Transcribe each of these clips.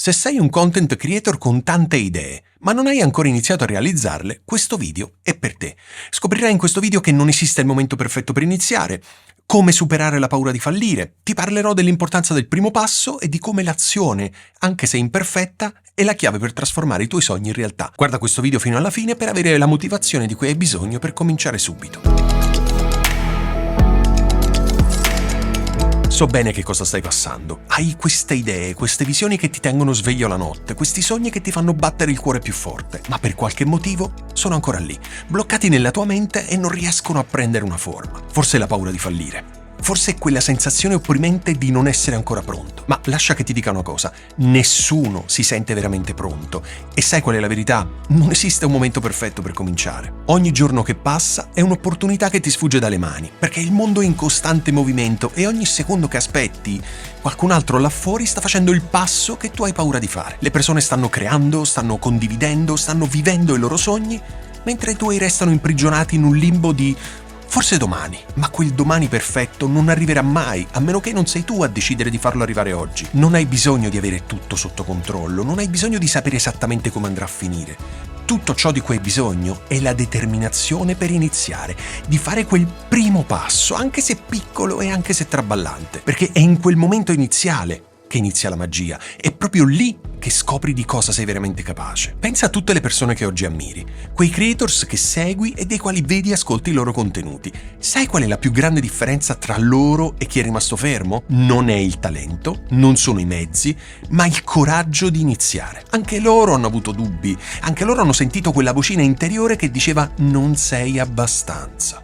Se sei un content creator con tante idee, ma non hai ancora iniziato a realizzarle, questo video è per te. Scoprirai in questo video che non esiste il momento perfetto per iniziare, come superare la paura di fallire, ti parlerò dell'importanza del primo passo e di come l'azione, anche se imperfetta, è la chiave per trasformare i tuoi sogni in realtà. Guarda questo video fino alla fine per avere la motivazione di cui hai bisogno per cominciare subito. So bene che cosa stai passando. Hai queste idee, queste visioni che ti tengono sveglio la notte, questi sogni che ti fanno battere il cuore più forte, ma per qualche motivo sono ancora lì, bloccati nella tua mente e non riescono a prendere una forma. Forse è la paura di fallire. Forse è quella sensazione opprimente di non essere ancora pronto. Ma lascia che ti dica una cosa, nessuno si sente veramente pronto. E sai qual è la verità? Non esiste un momento perfetto per cominciare. Ogni giorno che passa è un'opportunità che ti sfugge dalle mani, perché il mondo è in costante movimento e ogni secondo che aspetti, qualcun altro là fuori sta facendo il passo che tu hai paura di fare. Le persone stanno creando, stanno condividendo, stanno vivendo i loro sogni, mentre i tuoi restano imprigionati in un limbo di forse domani, ma quel domani perfetto non arriverà mai, a meno che non sei tu a decidere di farlo arrivare oggi. Non hai bisogno di avere tutto sotto controllo, non hai bisogno di sapere esattamente come andrà a finire. Tutto ciò di cui hai bisogno è la determinazione per iniziare, di fare quel primo passo, anche se piccolo e anche se traballante, perché è in quel momento iniziale che inizia la magia, è proprio lì che scopri di cosa sei veramente capace. Pensa a tutte le persone che oggi ammiri, quei creators che segui e dei quali vedi e ascolti i loro contenuti. Sai qual è la più grande differenza tra loro e chi è rimasto fermo? Non è il talento, non sono i mezzi, ma il coraggio di iniziare. Anche loro hanno avuto dubbi, anche loro hanno sentito quella vocina interiore che diceva non sei abbastanza.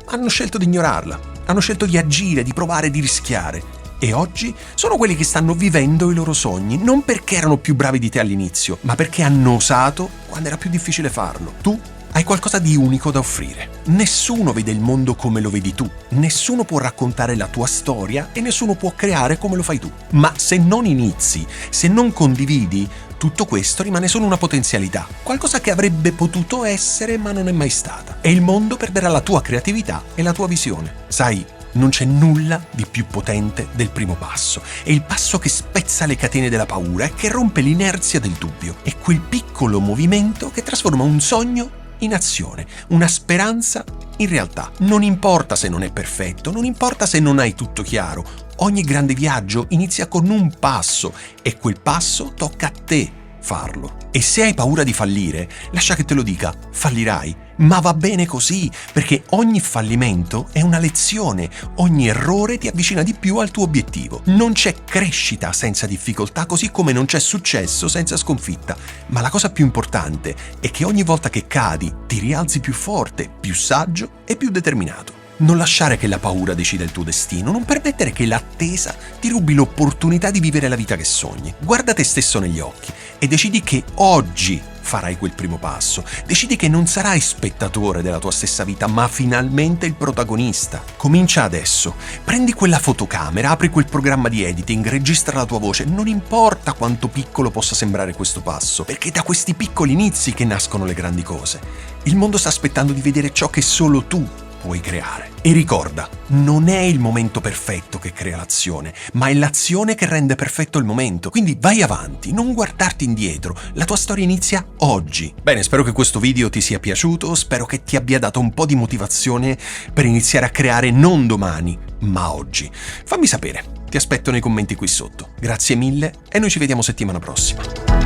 Hanno scelto di ignorarla, hanno scelto di agire, di provare, di rischiare. E oggi sono quelli che stanno vivendo i loro sogni, non perché erano più bravi di te all'inizio, ma perché hanno osato quando era più difficile farlo. Tu hai qualcosa di unico da offrire. Nessuno vede il mondo come lo vedi tu, nessuno può raccontare la tua storia e nessuno può creare come lo fai tu. Ma se non inizi, se non condividi, tutto questo rimane solo una potenzialità, qualcosa che avrebbe potuto essere ma non è mai stata. E il mondo perderà la tua creatività e la tua visione. Sai, non c'è nulla di più potente del primo passo. È il passo che spezza le catene della paura e che rompe l'inerzia del dubbio. È quel piccolo movimento che trasforma un sogno in azione, una speranza in realtà. Non importa se non è perfetto, non importa se non hai tutto chiaro. Ogni grande viaggio inizia con un passo e quel passo tocca a te farlo. E se hai paura di fallire, lascia che te lo dica, fallirai. Ma va bene così, perché ogni fallimento è una lezione, ogni errore ti avvicina di più al tuo obiettivo. Non c'è crescita senza difficoltà, così come non c'è successo senza sconfitta. Ma la cosa più importante è che ogni volta che cadi ti rialzi più forte, più saggio e più determinato. Non lasciare che la paura decida il tuo destino, non permettere che l'attesa ti rubi l'opportunità di vivere la vita che sogni. Guarda te stesso negli occhi e decidi che oggi farai quel primo passo. Decidi che non sarai spettatore della tua stessa vita, ma finalmente il protagonista. Comincia adesso. Prendi quella fotocamera, apri quel programma di editing, registra la tua voce. Non importa quanto piccolo possa sembrare questo passo, perché è da questi piccoli inizi che nascono le grandi cose. Il mondo sta aspettando di vedere ciò che solo tu puoi creare. E ricorda, non è il momento perfetto che crea l'azione, ma è l'azione che rende perfetto il momento. Quindi vai avanti, non guardarti indietro, la tua storia inizia oggi. Bene, spero che questo video ti sia piaciuto, spero che ti abbia dato un po' di motivazione per iniziare a creare non domani, ma oggi. Fammi sapere, ti aspetto nei commenti qui sotto. Grazie mille e noi ci vediamo settimana prossima.